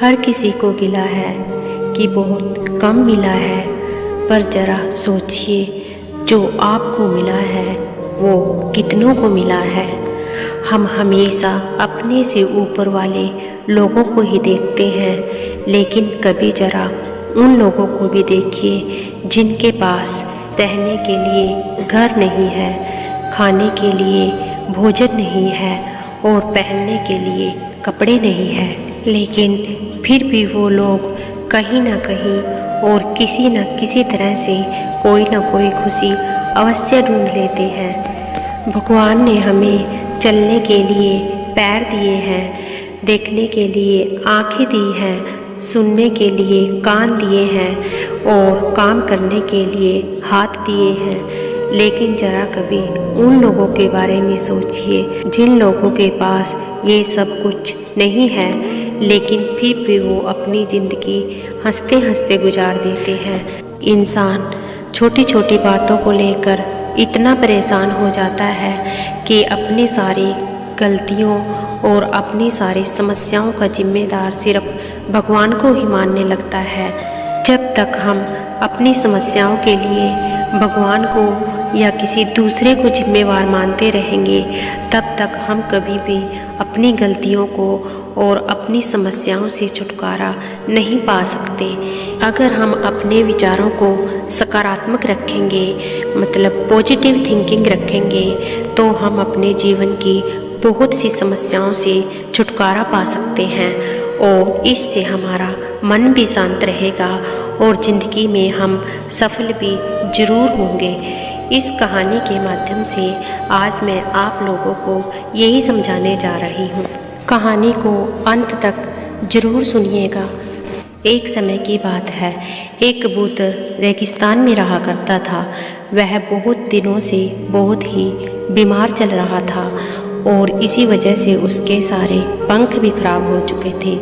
हर किसी को गिला है कि बहुत कम मिला है, पर ज़रा सोचिए जो आपको मिला है वो कितनों को मिला है। हम हमेशा अपने से ऊपर वाले लोगों को ही देखते हैं, लेकिन कभी ज़रा उन लोगों को भी देखिए जिनके पास रहने के लिए घर नहीं है, खाने के लिए भोजन नहीं है और पहनने के लिए कपड़े नहीं है, लेकिन फिर भी वो लोग कहीं ना कहीं और किसी न किसी तरह से कोई ना कोई खुशी अवश्य ढूंढ लेते हैं। भगवान ने हमें चलने के लिए पैर दिए हैं, देखने के लिए आँखें दी हैं, सुनने के लिए कान दिए हैं और काम करने के लिए हाथ दिए हैं, लेकिन ज़रा कभी उन लोगों के बारे में सोचिए जिन लोगों के पास ये सब कुछ नहीं है, लेकिन फिर भी वो अपनी ज़िंदगी हंसते हंसते गुजार देते हैं। इंसान छोटी छोटी बातों को लेकर इतना परेशान हो जाता है कि अपनी सारी गलतियों और अपनी सारी समस्याओं का जिम्मेदार सिर्फ भगवान को ही मानने लगता है। जब तक हम अपनी समस्याओं के लिए भगवान को या किसी दूसरे को जिम्मेवार मानते रहेंगे, तब तक हम कभी भी अपनी गलतियों को और अपनी समस्याओं से छुटकारा नहीं पा सकते। अगर हम अपने विचारों को सकारात्मक रखेंगे, मतलब पॉजिटिव थिंकिंग रखेंगे, तो हम अपने जीवन की बहुत सी समस्याओं से छुटकारा पा सकते हैं और इससे हमारा मन भी शांत रहेगा और ज़िंदगी में हम सफल भी ज़रूर होंगे। इस कहानी के माध्यम से आज मैं आप लोगों को यही समझाने जा रही हूँ। कहानी को अंत तक ज़रूर सुनिएगा। एक समय की बात है, एक कबूतर रेगिस्तान में रहा करता था। वह बहुत दिनों से बहुत ही बीमार चल रहा था और इसी वजह से उसके सारे पंख भी खराब हो चुके थे।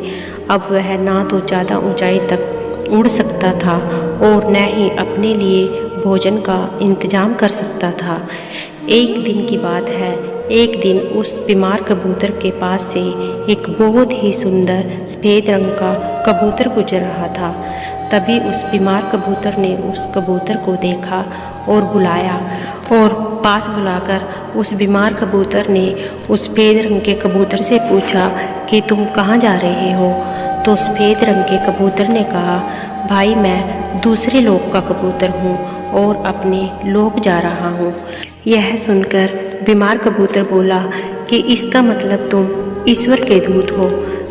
अब वह ना तो ज़्यादा ऊंचाई तक उड़ सकता था और न ही अपने लिए भोजन का इंतजाम कर सकता था। एक दिन की बात है, एक दिन उस बीमार कबूतर के पास से एक बहुत ही सुंदर सफ़ेद रंग का कबूतर गुजर रहा था। तभी उस बीमार कबूतर ने उस कबूतर को देखा और बुलाया और पास बुलाकर उस बीमार कबूतर ने उस सफ़ेद रंग के कबूतर से पूछा कि तुम कहाँ जा रहे हो। तो सफ़ेद रंग के कबूतर ने कहा, भाई मैं दूसरे लोक का कबूतर हूँ और अपने लोक जा रहा हूँ। यह सुनकर बीमार कबूतर बोला कि इसका मतलब तुम ईश्वर के दूत हो।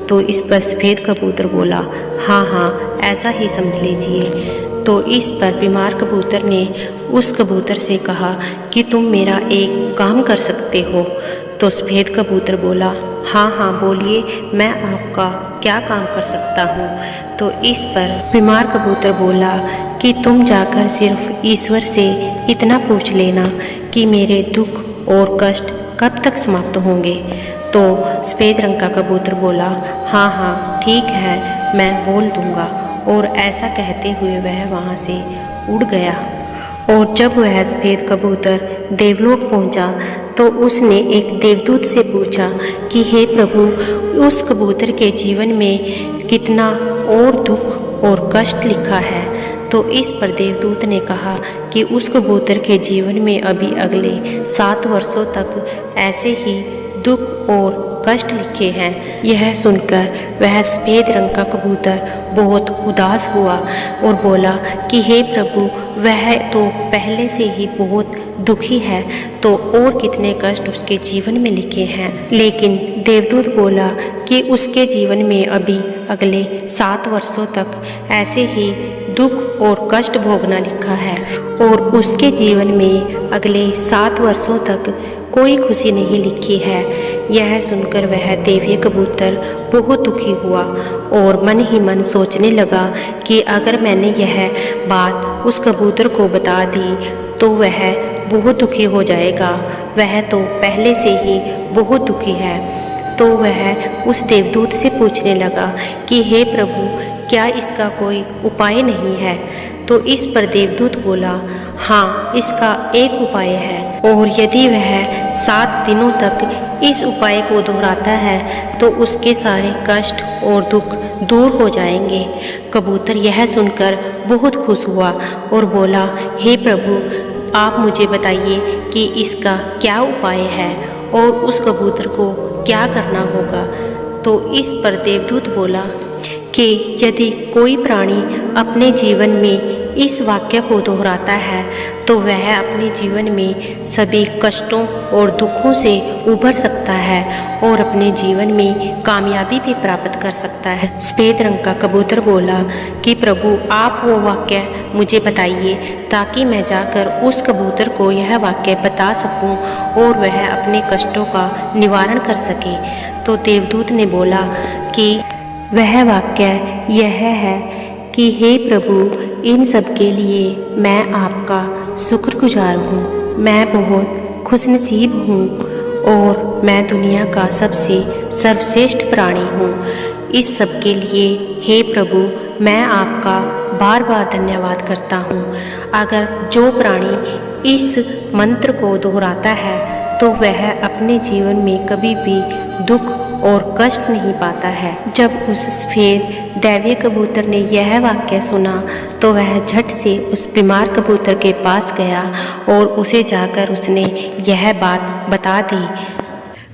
तो इस पर सफ़ेद कबूतर बोला, हाँ हाँ ऐसा ही समझ लीजिए। तो इस पर बीमार कबूतर ने उस कबूतर से कहा कि तुम मेरा एक काम कर सकते हो। तो सफ़ेद कबूतर बोला, हाँ हाँ बोलिए, मैं आपका क्या काम कर सकता हूँ। तो इस पर बीमार कबूतर बोला कि तुम जाकर सिर्फ ईश्वर से इतना पूछ लेना कि मेरे दुख और कष्ट कब तक समाप्त होंगे। तो सफ़ेद रंग का कबूतर बोला, हाँ हाँ ठीक है, मैं बोल दूँगा। और ऐसा कहते हुए वह वहाँ से उड़ गया। और जब वह सफ़ेद कबूतर देवलोक पहुँचा तो उसने एक देवदूत से पूछा कि हे प्रभु, उस कबूतर के जीवन में कितना और दुख और कष्ट लिखा है। तो इस पर देवदूत ने कहा कि उस कबूतर के जीवन में अभी अगले 7 वर्षों तक ऐसे ही दुख और कष्ट लिखे हैं। यह सुनकर वह सफ़ेद रंग का कबूतर बहुत उदास हुआ और बोला कि हे प्रभु, वह तो पहले से ही बहुत दुखी है, तो और कितने कष्ट उसके जीवन में लिखे हैं। लेकिन देवदूत बोला कि उसके जीवन में अभी अगले 7 वर्षों तक ऐसे ही दुख और कष्ट भोगना लिखा है और उसके जीवन में अगले 7 वर्षों तक कोई खुशी नहीं लिखी है। यह सुनकर वह देवीय कबूतर बहुत दुखी हुआ और मन ही मन सोचने लगा कि अगर मैंने यह बात उस कबूतर को बता दी तो वह बहुत दुखी हो जाएगा, वह तो पहले से ही बहुत दुखी है। तो वह उस देवदूत से पूछने लगा कि हे प्रभु, क्या इसका कोई उपाय नहीं है। तो इस पर देवदूत बोला, हाँ, इसका एक उपाय है, और यदि वह 7 दिनों तक इस उपाय को दोहराता है तो उसके सारे कष्ट और दुख दूर हो जाएंगे। कबूतर यह सुनकर बहुत खुश हुआ और बोला, हे प्रभु, आप मुझे बताइए कि इसका क्या उपाय है और उस कबूतर को क्या करना होगा। तो इस पर देवदूत बोला कि यदि कोई प्राणी अपने जीवन में इस वाक्य को दोहराता है तो वह अपने जीवन में सभी कष्टों और दुखों से उबर सकता है और अपने जीवन में कामयाबी भी प्राप्त कर सकता है। सफेद रंग का कबूतर बोला कि प्रभु, आप वो वाक्य मुझे बताइए ताकि मैं जाकर उस कबूतर को यह वाक्य बता सकूं और वह अपने कष्टों का निवारण कर सके। तो देवदूत ने बोला कि वह वाक्य यह है कि हे प्रभु, इन सब के लिए मैं आपका शुक्रगुजार हूँ। मैं बहुत खुशनसीब हूँ और मैं दुनिया का सबसे सर्वश्रेष्ठ प्राणी हूँ। इस सब के लिए हे प्रभु, मैं आपका बार बार धन्यवाद करता हूँ। अगर जो प्राणी इस मंत्र को दोहराता है तो वह अपने जीवन में कभी भी दुख और कष्ट नहीं पाता है। जब उस सफेद दैवीय कबूतर ने यह वाक्य सुना तो वह झट से उस बीमार कबूतर के पास गया और उसे जाकर उसने यह बात बता दी।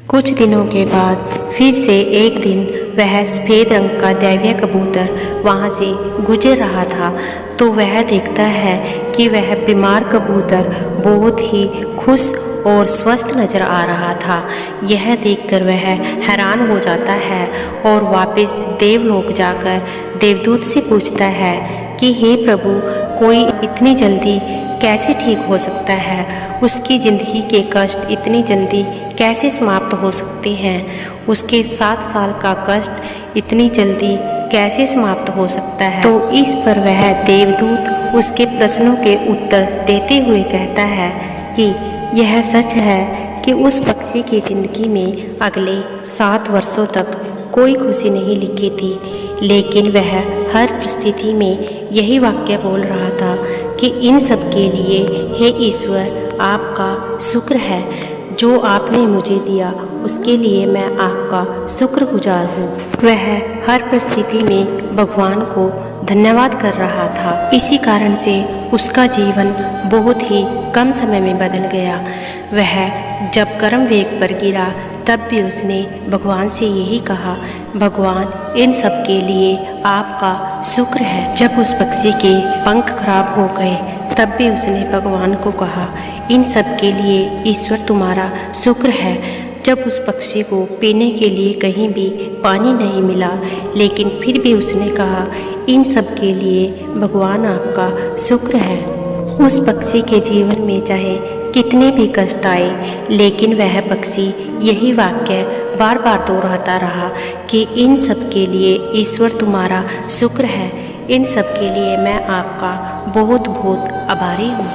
कुछ दिनों के बाद फिर से एक दिन वह सफेद रंग का दैवीय कबूतर वहाँ से गुजर रहा था तो वह देखता है कि वह बीमार कबूतर बहुत ही खुश और स्वस्थ नजर आ रहा था। यह देखकर वह हैरान हो जाता है और वापस देवलोक जाकर देवदूत से पूछता है कि हे प्रभु, कोई इतनी जल्दी कैसे ठीक हो सकता है? उसकी ज़िंदगी के कष्ट इतनी जल्दी कैसे समाप्त हो सकते हैं? उसके 7 साल का कष्ट इतनी जल्दी कैसे समाप्त हो सकता है? तो इस पर वह देवदूत उसके प्रश्नों के उत्तर देते हुए कहता है कि यह सच है कि उस पक्षी की ज़िंदगी में अगले 7 वर्षों तक कोई खुशी नहीं लिखी थी, लेकिन वह हर परिस्थिति में यही वाक्य बोल रहा था कि इन सब के लिए हे ईश्वर, आपका शुक्र है। जो आपने मुझे दिया उसके लिए मैं आपका शुक्रगुजार हूँ। वह हर परिस्थिति में भगवान को धन्यवाद कर रहा था। इसी कारण से उसका जीवन बहुत ही कम समय में बदल गया। वह जब कर्म वेग पर गिरा तब भी उसने भगवान से यही कहा, भगवान, इन सब के लिए आपका शुक्र है। जब उस पक्षी के पंख खराब हो गए तब भी उसने भगवान को कहा, इन सब के लिए ईश्वर तुम्हारा शुक्र है। जब उस पक्षी को पीने के लिए कहीं भी पानी नहीं मिला, लेकिन फिर भी उसने कहा, इन सब के लिए भगवान आपका शुक्र है। उस पक्षी के जीवन में चाहे कितने भी कष्ट आए, लेकिन वह पक्षी यही वाक्य बार बार दोहराता रहा कि इन सब के लिए ईश्वर तुम्हारा शुक्र है। इन सब के लिए मैं आपका बहुत बहुत आभारी हूँ।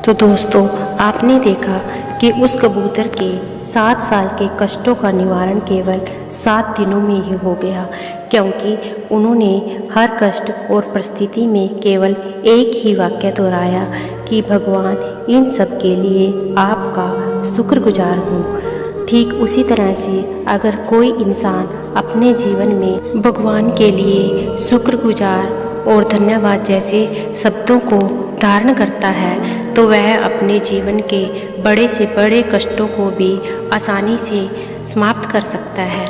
तो दोस्तों, आपने देखा कि उस कबूतर के 7 साल के कष्टों का निवारण केवल 7 दिनों में ही हो गया, क्योंकि उन्होंने हर कष्ट और परिस्थिति में केवल एक ही वाक्य दोहराया कि भगवान, इन सब के लिए आपका शुक्रगुजार हूँ। ठीक उसी तरह से अगर कोई इंसान अपने जीवन में भगवान के लिए शुक्रगुजार और धन्यवाद जैसे शब्दों को धारण करता है तो वह अपने जीवन के बड़े से बड़े कष्टों को भी आसानी से समाप्त कर सकता है।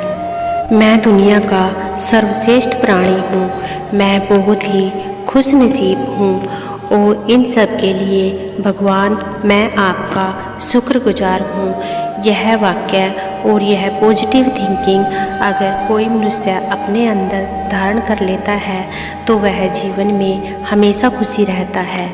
मैं दुनिया का सर्वश्रेष्ठ प्राणी हूँ। मैं बहुत ही खुशनसीब हूँ और इन सब के लिए भगवान, मैं आपका शुक्रगुजार हूँ। यह वाक्य और यह पॉजिटिव थिंकिंग अगर कोई मनुष्य अपने अंदर धारण कर लेता है तो वह जीवन में हमेशा खुशी रहता है।